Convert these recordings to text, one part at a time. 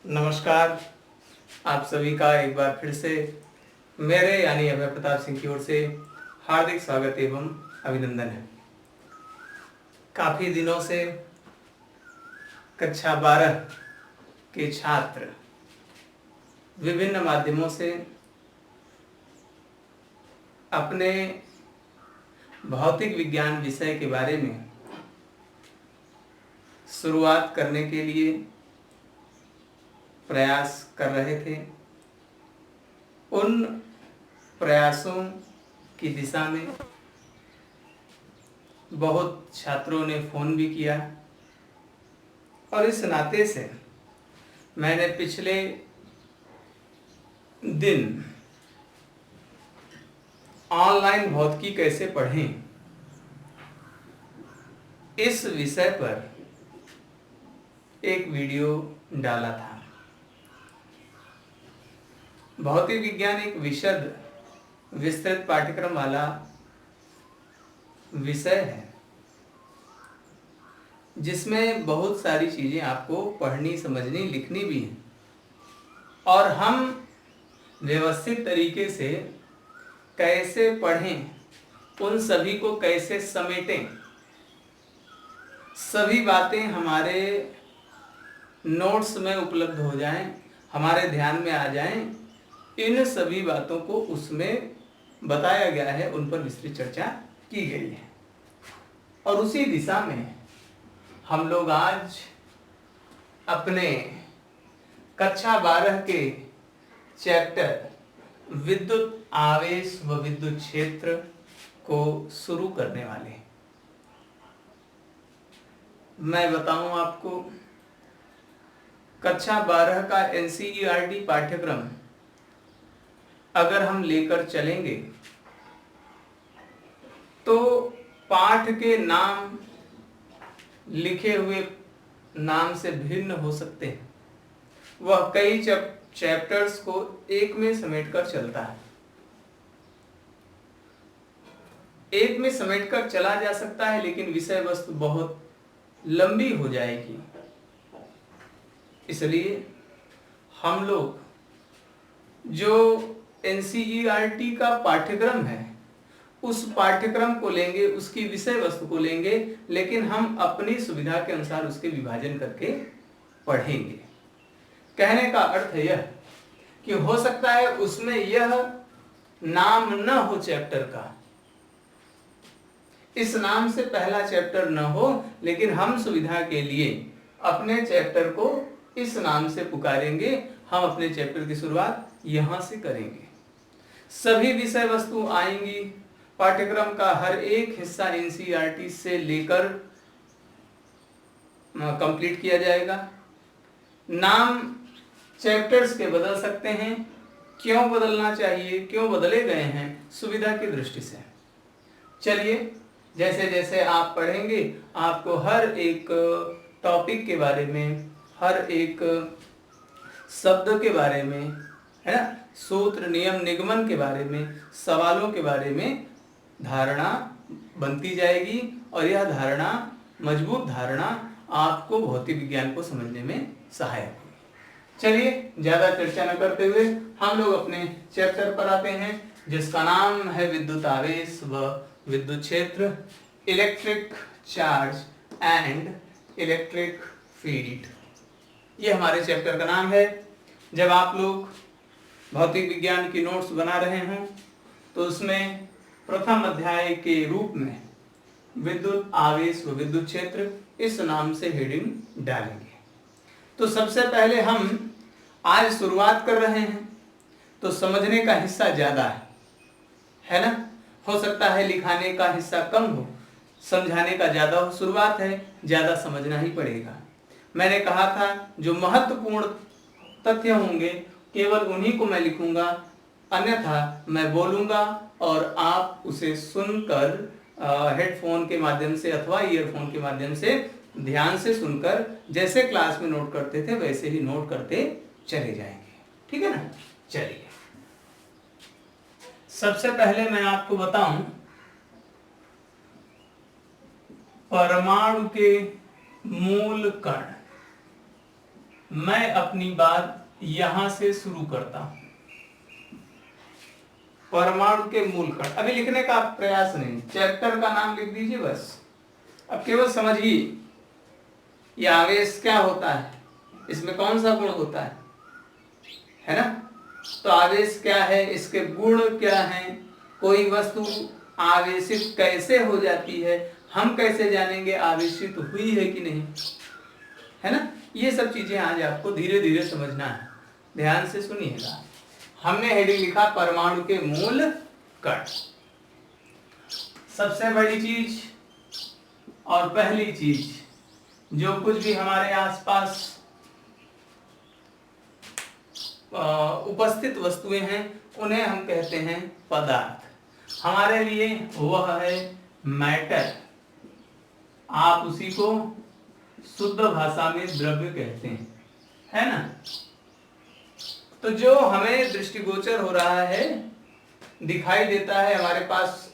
नमस्कार। आप सभी का एक बार फिर से मेरे यानी अभय प्रताप सिंह की ओर से हार्दिक स्वागत एवं अभिनंदन है। काफ़ी दिनों से कक्षा 12 के छात्र विभिन्न माध्यमों से अपने भौतिक विज्ञान विषय के बारे में शुरुआत करने के लिए प्रयास कर रहे थे। उन प्रयासों की दिशा में बहुत छात्रों ने फ़ोन भी किया और इस नाते से मैंने पिछले दिन ऑनलाइन भौतिकी कैसे पढ़ें इस विषय पर एक वीडियो डाला था। भौतिक विज्ञान एक विस्तृत पाठ्यक्रम वाला विषय है जिसमें बहुत सारी चीज़ें आपको पढ़नी, समझनी, लिखनी भी हैं और हम व्यवस्थित तरीके से कैसे पढ़ें, उन सभी को कैसे समेटें, सभी बातें हमारे नोट्स में उपलब्ध हो जाएं, हमारे ध्यान में आ जाएं, इन सभी बातों को उसमें बताया गया है, उन पर विस्तृत चर्चा की गई है। और उसी दिशा में हम लोग आज अपने कक्षा 12 के चैप्टर विद्युत आवेश व विद्युत क्षेत्र को शुरू करने वाले हैं। मैं बताऊं आपको, कक्षा 12 का NCERT पाठ्यक्रम अगर हम लेकर चलेंगे तो पाठ के नाम लिखे हुए नाम से भिन्न हो सकते हैं। वह कई चैप्टर्स को एक में समेटकर चलता है, एक में समेटकर चला जा सकता है, लेकिन विषय वस्तु बहुत लंबी हो जाएगी। इसलिए हम लोग जो NCERT का पाठ्यक्रम है उस पाठ्यक्रम को लेंगे, उसकी विषय वस्तु को लेंगे, लेकिन हम अपनी सुविधा के अनुसार उसके विभाजन करके पढ़ेंगे। कहने का अर्थ यह कि हो सकता है उसमें यह नाम न हो चैप्टर का, इस नाम से पहला चैप्टर न हो, लेकिन हम सुविधा के लिए अपने चैप्टर को इस नाम से पुकारेंगे। हम अपने चैप्टर की शुरुआत यहां से करेंगे। सभी विषय वस्तु आएंगी, पाठ्यक्रम का हर एक हिस्सा NCERT से लेकर कंप्लीट किया जाएगा। नाम चैप्टर्स के बदल सकते हैं, क्यों बदलना चाहिए, क्यों बदले गए हैं, सुविधा की दृष्टि से। चलिए, जैसे जैसे आप पढ़ेंगे आपको हर एक टॉपिक के बारे में, हर एक शब्द के बारे में, है ना, सूत्र, नियम, निगमन के बारे में, सवालों के बारे में धारणा बनती जाएगी और यह धारणा, मजबूत धारणा, आपको भौतिक विज्ञान को समझने में सहायक होगी। चलिए, ज्यादा चर्चा न करते हुए हम लोग अपने चैप्टर पर आते हैं, जिसका नाम है विद्युत आवेश व विद्युत क्षेत्र, electric charge and electric field. ये हमारे चैप्टर का नाम है। जब आप लोग भौतिक विज्ञान की नोट्स बना रहे हों तो उसमें प्रथम अध्याय के रूप में विद्युत आवेश व विद्युत क्षेत्र इस नाम से हेडिंग डालेंगे। तो सबसे पहले हम आज शुरुआत कर रहे हैं, तो समझने का हिस्सा ज्यादा है ना। हो सकता है लिखाने का हिस्सा कम हो, समझाने का ज्यादा हो। शुरुआत है, ज्यादा समझना ही पड़ेगा। मैंने कहा था जो महत्वपूर्ण तथ्य होंगे केवल उन्हीं को मैं लिखूंगा, अन्यथा मैं बोलूंगा और आप उसे सुनकर हेडफोन के माध्यम से अथवा ईयरफोन के माध्यम से ध्यान से सुनकर जैसे क्लास में नोट करते थे वैसे ही नोट करते चले जाएंगे। ठीक है ना। चलिए, सबसे पहले मैं आपको बताऊं, परमाणु के मूल कण मैं अपनी बात यहां से शुरू करता हूं। परमाणु के मूल कण, अभी लिखने का प्रयास नहीं, चैप्टर का नाम लिख दीजिए बस। अब केवल समझिए ये आवेश क्या होता है, इसमें कौन सा गुण होता है ना। तो आवेश क्या है, इसके गुण क्या हैं, कोई वस्तु आवेशित कैसे हो जाती है, हम कैसे जानेंगे आवेशित हुई है कि नहीं, है ना। ये सब चीजें आज आपको धीरे धीरे समझना है, ध्यान से सुनिएगा। हमने हेडिंग लिखा परमाणु के मूल कण। सबसे बड़ी चीज और पहली चीज, जो कुछ भी हमारे आसपास उपस्थित वस्तुएं हैं उन्हें हम कहते हैं पदार्थ। हमारे लिए वह है मैटर, आप उसी को शुद्ध भाषा में द्रव्य कहते हैं, है ना। तो जो हमें दृष्टिगोचर हो रहा है, दिखाई देता है, हमारे पास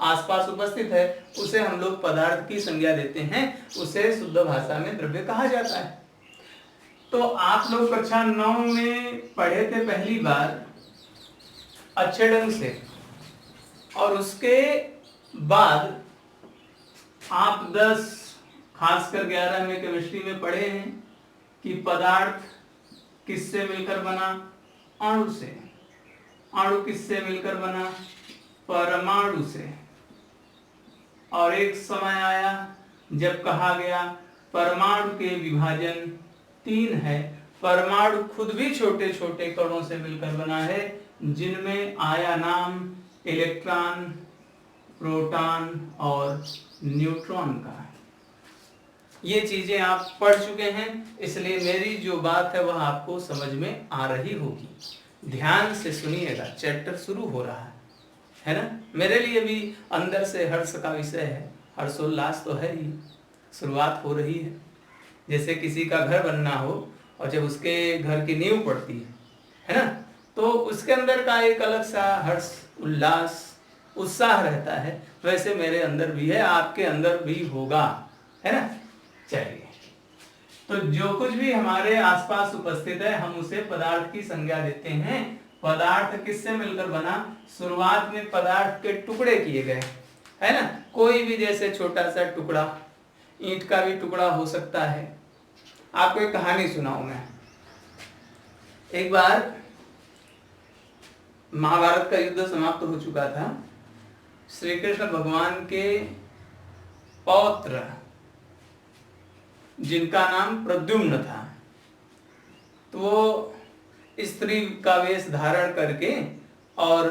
आसपास उपस्थित है, उसे हम लोग पदार्थ की संज्ञा देते हैं, उसे शुद्ध भाषा में द्रव्य कहा जाता है। तो आप लोग कक्षा 9 में पढ़े थे पहली बार अच्छे ढंग से, और उसके बाद आप 10 खासकर 11 में केमिस्ट्री में पढ़े हैं कि पदार्थ किससे मिलकर बना, अणु से। अणु किससे मिलकर बना, परमाणु से। और एक समय आया जब कहा गया परमाणु के विभाजन 3 है, परमाणु खुद भी छोटे छोटे कणों से मिलकर बना है, जिनमें आया नाम इलेक्ट्रॉन, प्रोटॉन और न्यूट्रॉन का। ये चीजें आप पढ़ चुके हैं, इसलिए मेरी जो बात है वह आपको समझ में आ रही होगी। ध्यान से सुनिएगा, चैप्टर शुरू हो रहा है ना। मेरे लिए भी अंदर से हर्ष का विषय है, हर्षोल्लास तो है ही, शुरुआत हो रही है। जैसे किसी का घर बनना हो और जब उसके घर की नींव पड़ती है ना, तो उसके अंदर का एक अलग सा हर्ष, उल्लास, उत्साह रहता है, वैसे मेरे अंदर भी है, आपके अंदर भी होगा, है ना। चलिए, तो जो कुछ भी हमारे आसपास उपस्थित है हम उसे पदार्थ की संज्ञा देते हैं। पदार्थ किससे मिलकर बना, शुरुआत में पदार्थ के टुकड़े किए गए, है ना। कोई भी जैसे छोटा सा टुकड़ा, ईंट का भी टुकड़ा हो सकता है। आपको एक कहानी सुनाऊं मैं। एक बार महाभारत का युद्ध समाप्त हो चुका था, श्री कृष्ण भगवान के पौत्र जिनका नाम प्रद्युम्न था, तो वो स्त्री का वेश धारण करके और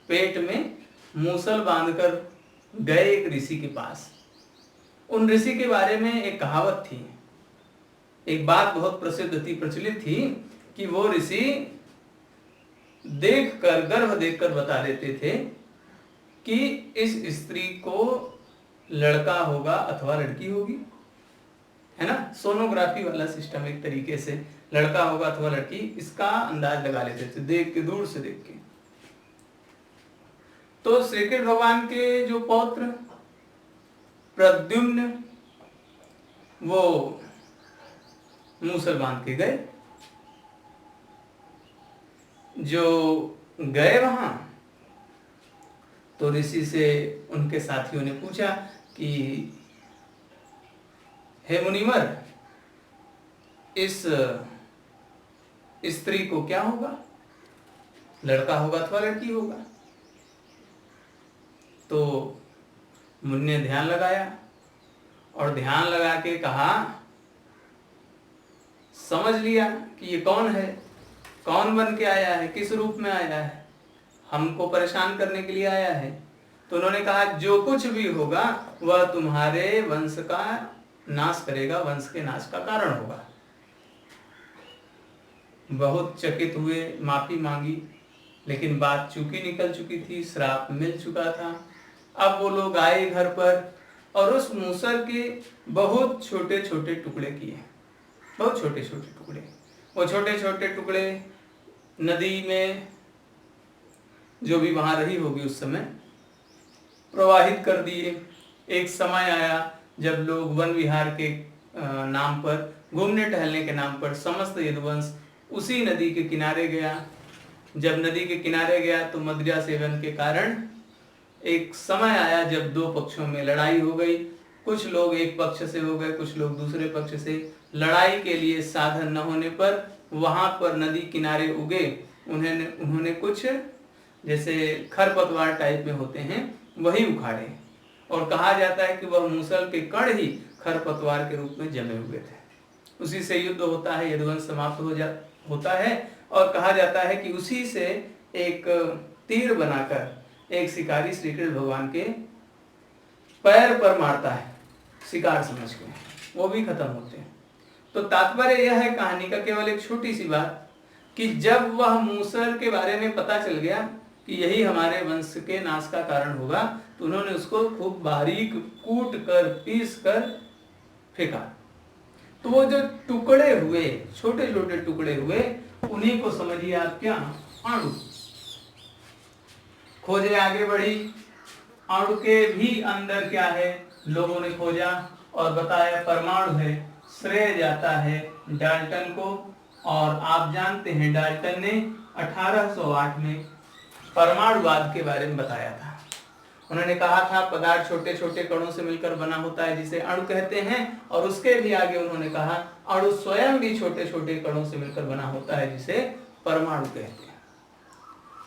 पेट में मूसल बांधकर गए एक ऋषि के पास। उन ऋषि के बारे में एक कहावत थी, एक बात बहुत प्रसिद्ध थी, प्रचलित थी, कि वो ऋषि देखकर, गर्भ देखकर बता देते थे कि इस स्त्री को लड़का होगा अथवा लड़की होगी, है ना। सोनोग्राफी वाला सिस्टम, एक तरीके से लड़का होगा अथवा लड़की, इसका अंदाज लगा लेते थे देख के, दूर से देख के। तो श्री कृष्ण भगवान के जो पौत्र प्रद्युम्न, वो मूसल बांध के गए। जो गए वहां, तो ऋषि से उनके साथियों ने पूछा कि हे मुनिवर, इस स्त्री को क्या होगा, लड़का होगा अथवा लड़की होगा। तो मुनि ने ध्यान लगाया और ध्यान लगा के कहा, समझ लिया कि ये कौन है, कौन बन के आया है, किस रूप में आया है, हमको परेशान करने के लिए आया है। तो उन्होंने कहा जो कुछ भी होगा वह तुम्हारे वंश का नाश करेगा, वंश के नाश का कारण होगा। बहुत चकित हुए, माफी मांगी, लेकिन बात चूकी निकल चुकी थी, श्राप मिल चुका था। अब वो लोग आए घर पर और उस मूसल के बहुत छोटे छोटे टुकड़े किए, बहुत छोटे छोटे टुकड़े। वो छोटे छोटे टुकड़े नदी में, जो भी वहां रही होगी उस समय, प्रवाहित कर दिए। एक समय आया जब लोग वन विहार के नाम पर घूमने टहलने के नाम पर समस्त यदुवंश उसी नदी के किनारे गया। जब नदी के किनारे गया तो मदिरा सेवन के कारण एक समय आया जब दो पक्षों में लड़ाई हो गई। कुछ लोग एक पक्ष से हो गए, कुछ लोग दूसरे पक्ष से। लड़ाई के लिए साधन न होने पर वहां पर नदी किनारे उगे उन्होंने कुछ जैसे खरपतवार टाइप में होते हैं वही उखाड़े, और कहा जाता है कि वह मूसल के कण ही खरपतवार के रूप में जमे हुए थे। उसी से युद्ध होता है, यदुवंश समाप्त होता है, और कहा जाता है कि उसी से एक तीर बनाकर एक शिकारी श्री कृष्ण भगवान के पैर पर मारता है शिकार समझ के, वो भी खत्म होते हैं। तो तात्पर्य यह है कहानी का, केवल एक छोटी सी बात, कि जब वह मूसल के बारे में पता चल गया कि यही हमारे वंश के नाश का कारण होगा, तो उन्होंने उसको खूब बारीक कूट कर पीस कर फेंका। तो वो जो टुकड़े हुए, छोटे छोटे टुकड़े हुए, उन्हीं को समझिए आप क्या, अणु। खोजे आगे बढ़ी, अणु के भी अंदर क्या है लोगों ने खोजा और बताया परमाणु है। श्रेय जाता है डाल्टन को, और आप जानते हैं डाल्टन ने 1808 में परमाणुवाद के बारे में बताया था। उन्होंने कहा था पदार्थ छोटे छोटे कणों से मिलकर बना होता है जिसे अणु कहते हैं, और उसके भी आगे उन्होंने कहा अणु स्वयं भी छोटे छोटे कणों से मिलकर बना होता है जिसे परमाणु कहते हैं।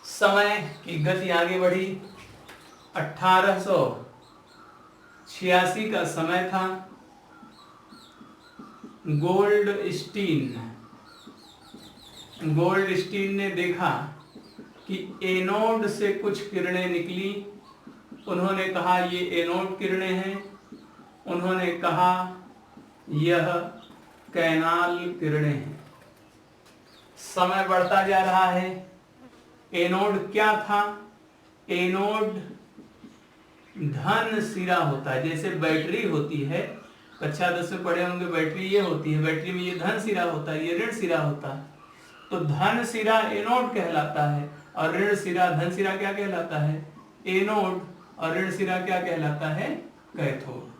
समय की गति आगे बढ़ी, 1886 का समय था। गोल्डस्टीन ने देखा कि एनोड से कुछ किरणें निकली। उन्होंने कहा ये एनोड किरणें हैं। उन्होंने कहा यह कैनाल किरणें हैं। समय बढ़ता जा रहा है। एनोड क्या था? एनोड धन सिरा होता है, जैसे बैटरी होती है, कक्षा 10 में पढ़े होंगे, बैटरी ये होती है, बैटरी में ये धन सिरा होता है, ये ऋण सिरा होता है। तो धन सिरा एनोड कहलाता है, और ऋण सिरा, धन सिरा क्या कहलाता है? एनोड, और ऋण सिरा क्या कहलाता है? कैथोड।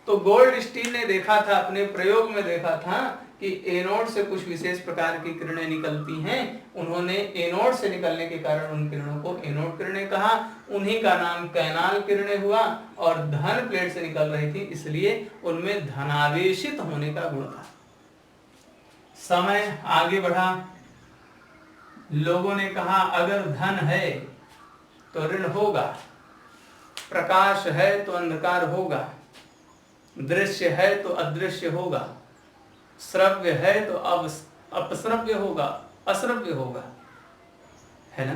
तो गोल्डस्टीन ने देखा था, अपने प्रयोग में देखा था कि एनोड से कुछ विशेष प्रकार की किरणें निकलती हैं। उन्होंने एनोड से निकलने के कारण उन किरणों को एनोड किरणें कहा। उन्हीं का नाम कैनाल किरणें हुआ, और धन प्लेट से निकल रही थी इसलिए उनमें धनावेशित होने का गुण था। समय आगे बढ़ा, लोगों ने कहा अगर धन है तो ऋण होगा, प्रकाश है तो अंधकार होगा, दृश्य है तो अदृश्य होगा, श्रव्य है तो अपश्रव्य होगा, अश्रव्य होगा, है ना?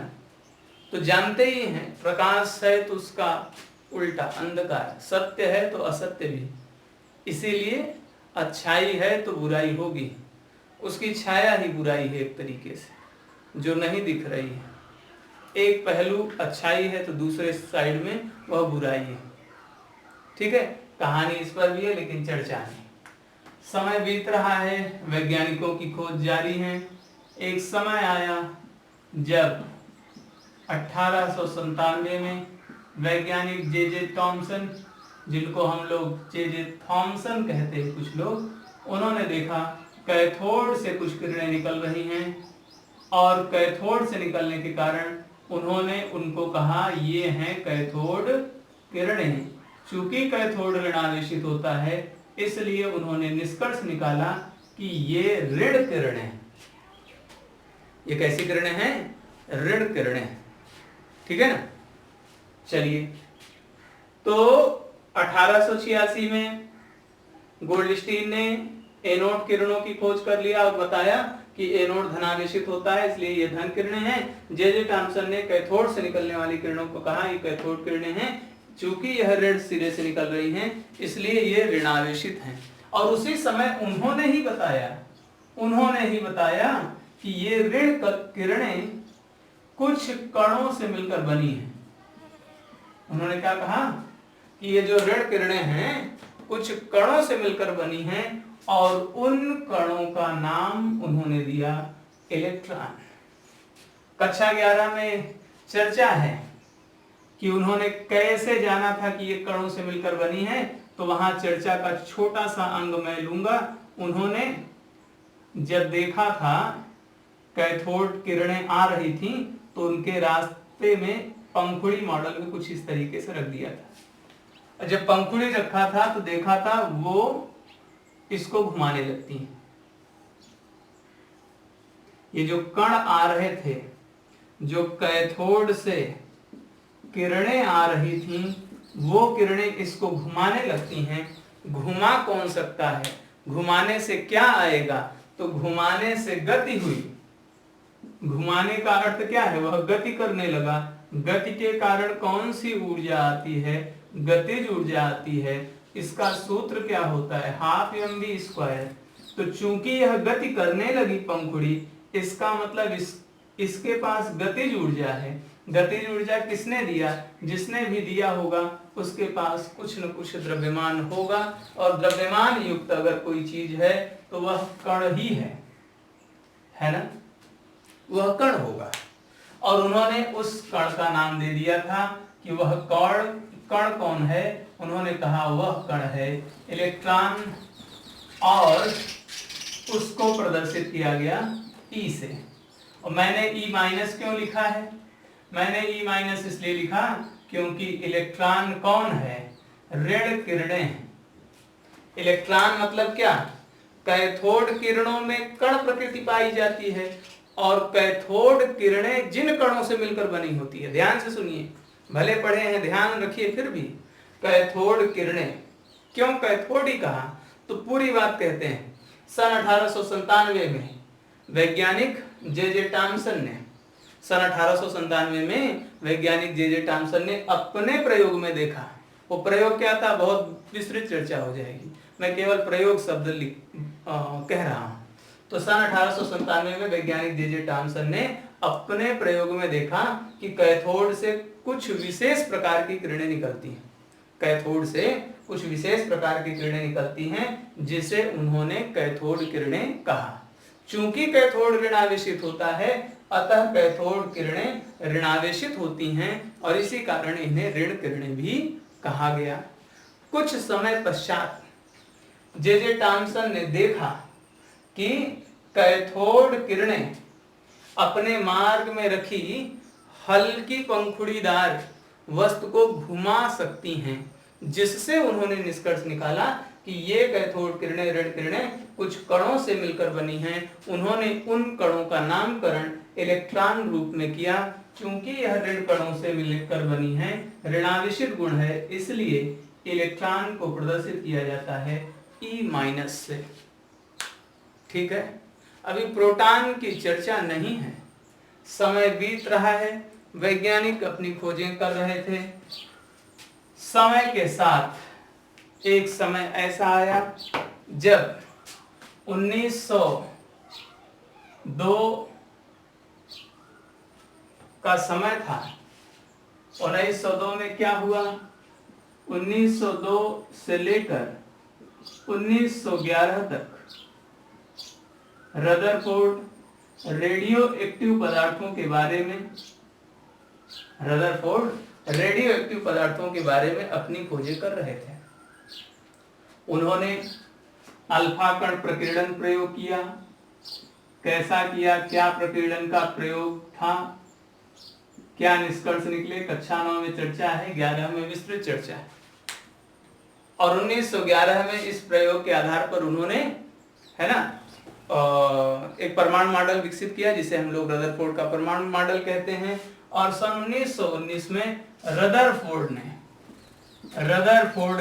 तो जानते ही हैं प्रकाश है तो उसका उल्टा अंधकार, सत्य है तो असत्य भी। इसीलिए अच्छाई है तो बुराई होगी, उसकी छाया ही बुराई है एक तरीके से, जो नहीं दिख रही है। एक पहलू अच्छाई है तो दूसरे साइड में वह बुराई है। ठीक है, कहानी इस पर भी है लेकिन चर्चा नहीं। समय बीत रहा है, वैज्ञानिकों की खोज जारी है। एक समय आया जब 1897 में वैज्ञानिक जे थॉमसन, जिनको हम लोग जे थॉमसन कहते हैं कुछ लोग, उन्होंने देखा कैथोड से कुछ किरणें निकल रही हैं, और कैथोड से निकलने के कारण उन्होंने उनको कहा ये हैं कैथोड किरणें। चूंकि कैथोड ऋणावेशित होता है इसलिए उन्होंने निष्कर्ष निकाला कि ये ऋण किरणें, ये कैसी किरणें हैं? ऋण किरणें। ठीक है ना? चलिए, तो 1886 में गोल्डस्टीन ने एनोड किरणों की खोज कर लिया और बताया कि एनोड धनावेशित होता है इसलिए ये धन किरणें हैं। जे थॉमसन ने कैथोड से निकलने वाली किरणों को कहा ये कैथोड किरणें हैं। चूंकि यह ऋण सिरे से निकल रही हैं इसलिए ये ऋणावेशित हैं। और उसी समय उन्होंने ही बताया कि ये ऋण किरणें कुछ कणों से मिलकर बनी हैं। उन्होंने क्या कहा कि ये जो ऋण किरणें हैं कुछ कणों से मिलकर बनी हैं, और उन कणों का नाम उन्होंने दिया इलेक्ट्रॉन। कक्षा 11 में चर्चा है कि उन्होंने कैसे जाना था कि ये कणों से मिलकर बनी है, तो वहां चर्चा का छोटा सा अंग मैं लूंगा, उन्होंने जब देखा था कैथोड किरणें आ रही थी तो उनके रास्ते में पंखुड़ी मॉडल में कुछ इस तरीके से रख दिया था। जब पंखुड़ी रखा था तो देखा था वो इसको घुमाने लगती हैं। ये जो कण आ रहे थे, जो कैथोड से किरणें आ रही थी, वो किरणें इसको घुमाने लगती हैं। घुमा कौन सकता है? घुमाने से क्या आएगा? तो घुमाने से गति हुई। घुमाने का अर्थ क्या है? वह गति करने लगा। गति के कारण कौन सी ऊर्जा आती है? गतिज ऊर्जा आती है। इसका सूत्र क्या होता है? Half mv square. तो चूंकि यह गति करने लगी पंखुड़ी, इसका मतलब इसके पास गतिज ऊर्जा है। गतिज ऊर्जा किसने दिया? जिसने भी दिया होगा उसके पास कुछ न कुछ द्रव्यमान होगा, और द्रव्यमान युक्त अगर कोई चीज है तो वह कण ही है ना? वह कण होगा। और उन्होंने उस कण का नाम दे दिया था कि वह कण कौन है? उन्होंने कहा वह कण है इलेक्ट्रॉन, और उसको प्रदर्शित किया गया E से। और मैंने E- क्यों लिखा है? मैंने E- इसलिए लिखा क्योंकि इलेक्ट्रॉन कौन है? ऋण किरणें हैं। इलेक्ट्रॉन मतलब क्या? कैथोड किरणों में कण प्रकृति पाई जाती है, और कैथोड किरणें जिन कणों से मिलकर बनी होती है। ध्यान से सुनिए, भले पढ़े हैं, ध्यान रखिए। फिर भी कैथोड किरणें, क्यों कैथोड ही कहा? तो पूरी बात कहते हैं। सन 1897 में वैज्ञानिक जे टॉमसन ने सन 1897 में वैज्ञानिक जे टॉमसन ने अपने प्रयोग में देखा। वो प्रयोग क्या था? बहुत विस्तृत चर्चा हो जाएगी, मैं केवल प्रयोग शब्द कह रहा हूं। तो सन 1897 में वैज्ञानिक जे टॉमसन ने अपने प्रयोग में देखा कि कैथोड से कुछ विशेष प्रकार की किरणें निकलती हैं। कैथोड से कुछ विशेष प्रकार की किरणें निकलती हैं, जिसे उन्होंने कैथोड किरणें कहा। चूंकि कैथोड ऋणावेशित होता है, अतः कैथोड किरणें ऋणावेशित होती हैं, और इसी कारण इन्हें ऋण किरणें भी कहा गया। कुछ समय पश्चात जे टॉमसन ने देखा कि कैथोड किरणें अपने मार्ग में रखी हल्की पंखुड़ीदार वस्तु को घुमा सकती हैं, जिससे उन्होंने निष्कर्ष निकाला कि ये कैथोड किरणें, ऋण किरणें कुछ कणों से मिलकर बनी हैं। उन्होंने उन कणों का नामकरण इलेक्ट्रॉन रूप में किया। चूंकि यह ऋण कणों से मिलकर बनी है, ऋणावेशित गुण है, इसलिए इलेक्ट्रॉन को प्रदर्शित किया जाता है E- से। ठीक है, अभी प्रोटॉन की चर्चा नहीं है। समय बीत रहा है, वैज्ञानिक अपनी खोजें कर रहे थे। समय के साथ एक समय ऐसा आया जब 1902 का समय था। 1902 में क्या हुआ? 1902 से लेकर 1911 तक रदरफोर्ड रेडियो एक्टिव पदार्थों के बारे में अपनी खोजें कर रहे थे। उन्होंने अल्फा कण प्रकीर्णन प्रयोग किया। कैसा किया? क्या प्रकीर्णन का प्रयोग था? क्या निष्कर्ष निकले? कक्षा 9 में चर्चा है, 11 में विस्तृत चर्चा है। और 1911 में इस प्रयोग के आधार पर उन्होंने, है ना, एक परमाणु मॉडल विकसित किया, जिसे हम लोग रदरफोर्ड का परमाणु मॉडल कहते हैं। और सन 1919 में रदरफोर्ड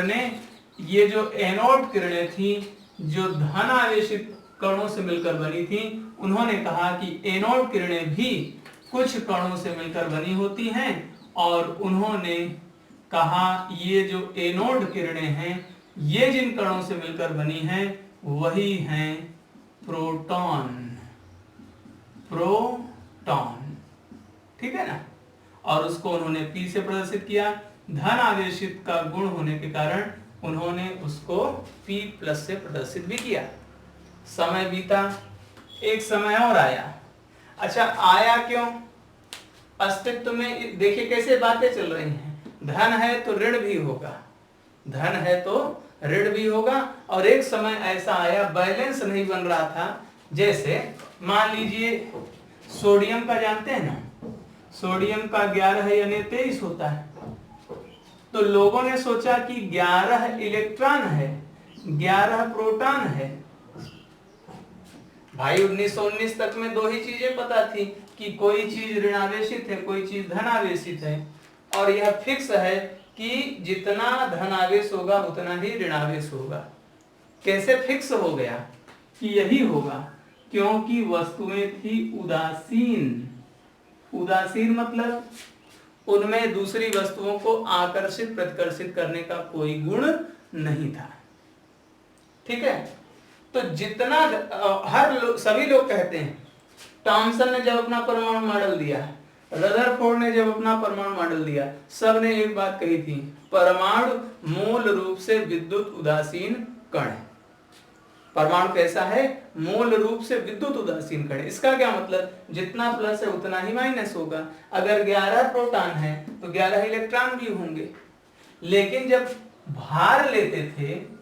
ने ये जो एनोड किरणें थी, जो धन आवेशित कणों से मिलकर बनी थी, उन्होंने कहा कि एनोड किरणें भी कुछ कणों से मिलकर बनी होती हैं। और उन्होंने कहा ये जो एनोड किरणें हैं, ये जिन कणों से मिलकर बनी हैं वही हैं प्रोटॉन। ठीक है ना? और उसको उन्होंने P से प्रदर्शित किया। धन आवेशित का गुण होने के कारण उन्होंने उसको P+ से प्रदर्शित भी किया। समय बीता, एक समय और आया। अच्छा, आया क्यों? अस्तित्व में देखिए कैसे बातें चल रही हैं। धन है तो ऋण भी होगा, धन है तो ऋण भी होगा। और एक समय ऐसा आया बैलेंस नहीं बन रहा था, जैसे मान लीजिए सोडियम का जानते हैं ना, सोडियम का 11 या 23 होता है। तो लोगों ने सोचा कि 11 इलेक्ट्रॉन है, 11 प्रोटॉन है। भाई 1919 तक में दो ही चीजें पता थी कि कोई चीज ऋणावेशित है, कोई चीज धनावेशित है। और यह फिक्स है कि जितना धनावेश होगा उतना ही ऋणावेश होगा। कैसे फिक्स हो गया कि यही होगा? क्योंकि वस्तुएं थी उदासीन। उदासीन मतलब उनमें दूसरी वस्तुओं को आकर्षित प्रतिकर्षित करने का कोई गुण नहीं था। ठीक है, तो जितना सभी लोग कहते हैं, टॉमसन ने जब अपना परमाणु मॉडल दिया, रदरफोर्ड ने जब अपना परमाणु मॉडल दिया, सब ने एक बात कही थी, परमाणु मूल रूप से विद्युत उदासीन कण है। परमाणु कैसा है? मूल रूप से विद्युत उदासीन कण है। इसका क्या मतलब? जितना प्लस है उतना ही माइनस होगा। अगर 11 प्रोटॉन है तो 11 इलेक्ट्रॉन भी होंगे। लेकिन जब भार लेते थे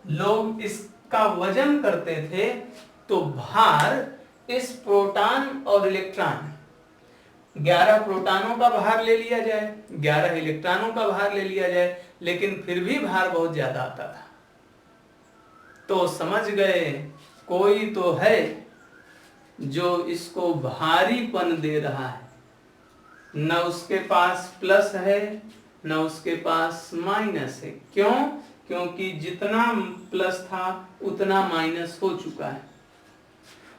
लोग, इसका वजन करते थे, तो भार इस प्रोटॉन और इलेक्ट्रॉन, 11 प्रोटॉनों का भार ले लिया जाए, 11 इलेक्ट्रॉनों का भार ले लिया जाए, लेकिन फिर भी भार बहुत ज्यादा आता था। तो समझ गए कोई तो है जो इसको भारीपन दे रहा है। न उसके पास प्लस है न उसके पास माइनस है। क्यों? क्योंकि जितना प्लस था उतना माइनस हो चुका है।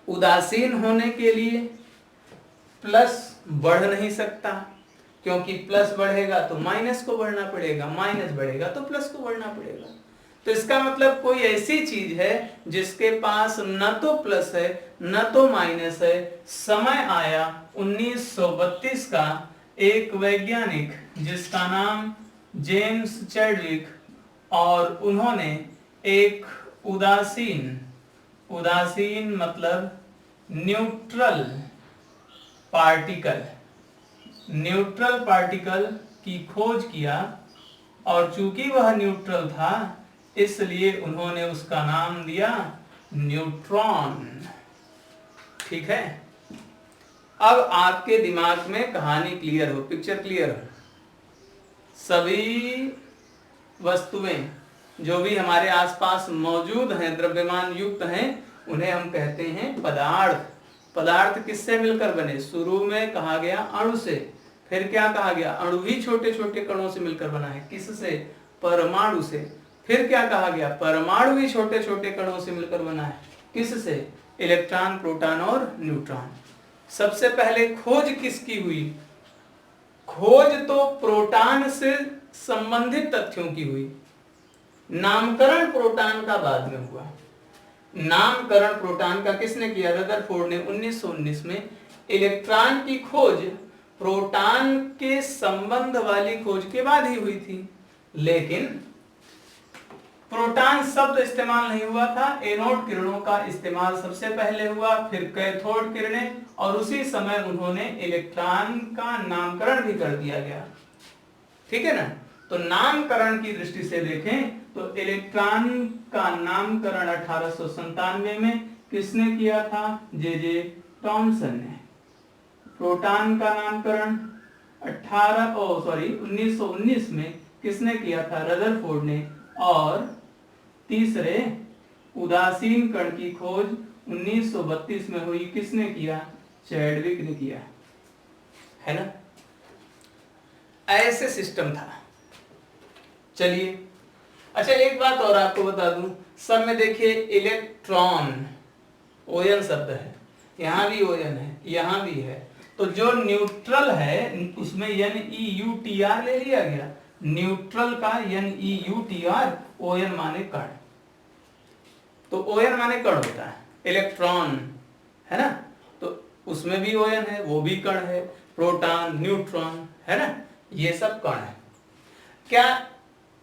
उदासीन होने के लिए प्लस बढ़ नहीं सकता, क्योंकि प्लस बढ़ेगा तो माइनस को बढ़ना पड़ेगा, माइनस बढ़ेगा तो प्लस को बढ़ना पड़ेगा। तो इसका मतलब कोई ऐसी चीज है जिसके पास न तो प्लस है न तो माइनस है। समय आया 1932 का, एक वैज्ञानिक जिसका नाम जेम्स चैडविक, और उन्होंने एक उदासीन मतलब न्यूट्रल पार्टिकल की खोज किया। और चूंकि वह न्यूट्रल था इसलिए उन्होंने उसका नाम दिया न्यूट्रॉन। ठीक है, अब आपके दिमाग में कहानी क्लियर हो, पिक्चर क्लियर हो। सभी वस्तुएं जो भी हमारे आसपास मौजूद हैं, द्रव्यमान युक्त हैं, उन्हें हम कहते हैं पदार्थ। पदार्थ किससे मिलकर बने? शुरू में कहा गया अणु से, फिर क्या कहा गया? अणु भी छोटे छोटे कणों से मिलकर बना है। किससे? परमाणु से। फिर क्या कहा गया? परमाणु भी छोटे छोटे कणों से मिलकर बना है। किससे? इलेक्ट्रॉन, प्रोटॉन और न्यूट्रॉन। सबसे पहले खोज किसकी हुई? खोज तो प्रोटॉन से संबंधित तथ्यों की हुई। नामकरण प्रोटॉन का बाद में हुआ। नामकरण प्रोटॉन का किसने किया? रदरफोर्ड ने 1919 में। इलेक्ट्रॉन की खोज प्रोटॉन के संबंध वाली खोज के बाद ही हुई थी। लेकिन प्रोटॉन शब्द इस्तेमाल नहीं हुआ था। एनोड किरणों का इस्तेमाल सबसे पहले हुआ, फिर कैथोड किरणें, और उसी समय उन्होंने इलेक्ट्रॉन का नामकरण भी कर दिया गया। ठीक है ना? तो नामकरण की दृष्टि से देखें तो इलेक्ट्रॉन का नामकरण 1897 में किसने किया था? जे टॉमसन ने। प्रोटॉन का नामकरण 1919 में किसने किया था? रदरफोर्ड ने। और तीसरे उदासीन कण की खोज 1932 में हुई। किसने किया? चैडविक ने किया, है ना? ऐसे सिस्टम था। चलिए, अच्छा एक बात और आपको बता दूं, सब में देखिए इलेक्ट्रॉन ओयन शब्द है, यहां भी ओयन है, यहां भी है। तो जो न्यूट्रल है उसमें NeUTR ले लिया गया। न्यूट्रल का NeUTR, ओयन माने कण। तो ओयन माने कण होता है, इलेक्ट्रॉन, है ना? तो उसमें भी ओयन है, वो भी कण है। प्रोटॉन, न्यूट्रॉन, है ना? ये सब कण है। क्या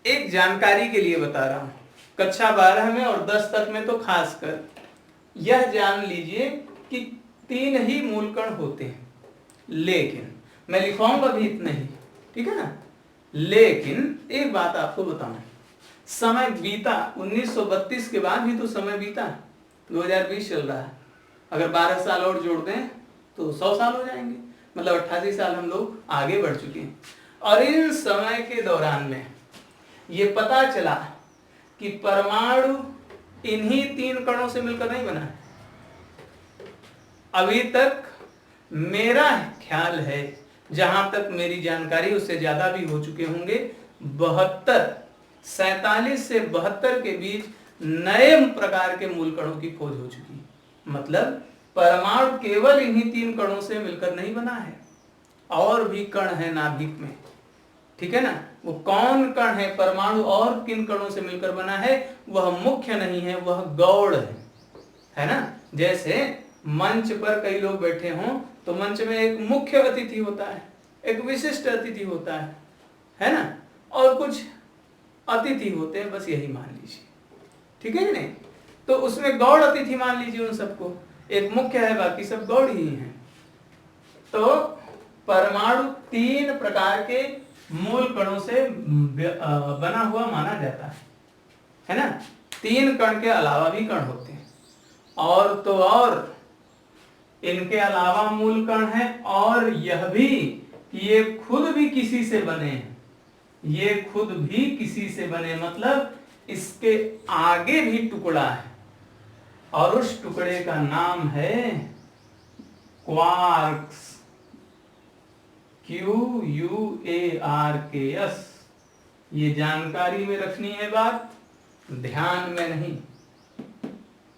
एक जानकारी के लिए बता रहा हूं, कक्षा 12 में और 10 तक में तो खासकर यह जान लीजिए कि 3 ही मूल कण होते हैं। लेकिन मैं लिखवाऊंगा भी इतना ही, ठीक है ना? लेकिन एक बात आपको बताऊं, समय बीता, 1932 के बाद भी तो समय बीता, 2020 चल रहा है, अगर 12 साल और जोड़ दें तो 100 साल हो जाएंगे, मतलब 88 साल हम लोग आगे बढ़ चुके हैं। और इन समय के दौरान में ये पता चला कि परमाणु इन्हीं 3 कणों से मिलकर नहीं बना है। अभी तक मेरा ख्याल है, जहां तक मेरी जानकारी, उससे ज्यादा भी हो चुके होंगे, 47 से 72 के बीच नए प्रकार के मूल कणों की खोज हो चुकी है। मतलब परमाणु केवल इन्हीं 3 कणों से मिलकर नहीं बना है, और भी कण है नाभिक में, ठीक है ना। वो कौन कण है, परमाणु और किन कणों से मिलकर बना है, वह मुख्य नहीं है, वह गौड़ है ना। जैसे मंच पर कई लोग बैठे हों तो मंच में एक मुख्य अतिथि होता है, एक विशिष्ट अतिथि होता है ना, और कुछ अतिथि होते हैं, बस यही मान लीजिए, ठीक है कि नहीं। तो उसमें गौड़ अतिथि मान लीजिए उन सबको, एक मुख्य है, बाकी सब गौड़ ही हैं। तो परमाणु 3 प्रकार के मूल कणों से बना हुआ माना जाता है ना। 3 कण के अलावा भी कण होते हैं, और तो और इनके अलावा मूल कण है, और यह भी कि ये खुद भी किसी से बने हैं, ये खुद भी किसी से बने, मतलब इसके आगे भी टुकड़ा है, और उस टुकड़े का नाम है क्वार्क्स, QUARKS। ये जानकारी में रखनी है बात, ध्यान में नहीं।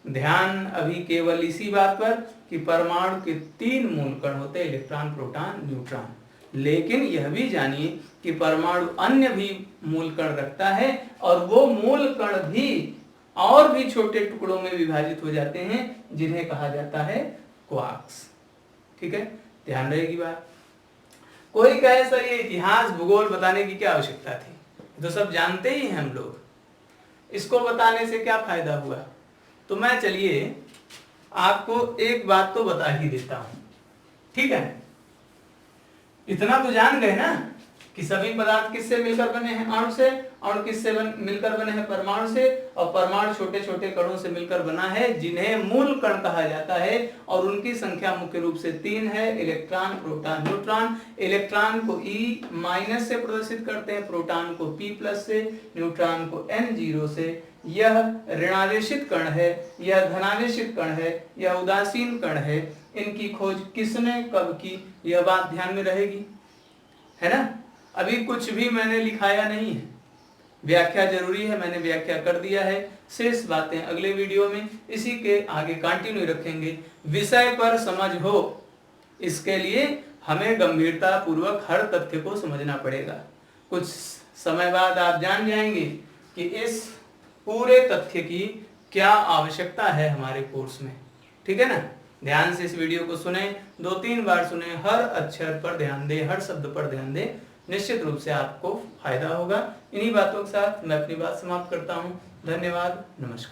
ध्यान अभी केवल इसी बात पर कि परमाणु के 3 मूल कण होते हैं, इलेक्ट्रॉन, प्रोटॉन, न्यूट्रॉन। लेकिन यह भी जानिए कि परमाणु अन्य भी मूल कण रखता है, और वो मूल कण भी और भी छोटे टुकड़ों में विभाजित हो जाते हैं, जिन्हें कहा जाता है क्वार्क्स। ठीक है, ध्यान रहेगी बात। कोई कहे सर ये इतिहास भूगोल बताने की क्या आवश्यकता थी, तो सब जानते ही हैं हम लोग, इसको बताने से क्या फायदा हुआ। तो मैं चलिए आपको एक बात तो बता ही देता हूं, ठीक है। इतना तो जान गए ना कि सभी पदार्थ किससे मिलकर बने हैं, अणु से, अणु किससे मिलकर बने हैं, परमाणु से, और परमाणु छोटे छोटे कणों से मिलकर बना है, जिन्हें मूल कण कहा जाता है, और उनकी संख्या मुख्य रूप से 3 है, इलेक्ट्रॉन, प्रोटॉन, न्यूट्रॉन। इलेक्ट्रॉन को E- से प्रदर्शित करते हैं, प्रोटॉन को P+ से, न्यूट्रॉन को N0 से। यह ऋणावेशित कण है, यह धनावेशित कण है, यह उदासीन कण है। इनकी खोज किसने कब की, यह बात ध्यान में रहेगी, है ना। अभी कुछ भी मैंने लिखाया नहीं है, व्याख्या जरूरी है, मैंने व्याख्या कर दिया है। शेष बातें अगले वीडियो में इसी के आगे कंटिन्यू रखेंगे। विषय पर समझ हो, इसके लिए हमें गंभीरता पूर्वक हर तथ्य को समझना पड़ेगा। कुछ समय बाद आप जान जाएंगे कि इस पूरे तथ्य की क्या आवश्यकता है हमारे कोर्स में, ठीक है ना। ध्यान से इस वीडियो को सुने, 2-3 बार सुने, हर अक्षर पर ध्यान दें, हर शब्द पर ध्यान दें, निश्चित रूप से आपको फायदा होगा। इन्हीं बातों के साथ मैं अपनी बात समाप्त करता हूं। धन्यवाद, नमस्कार।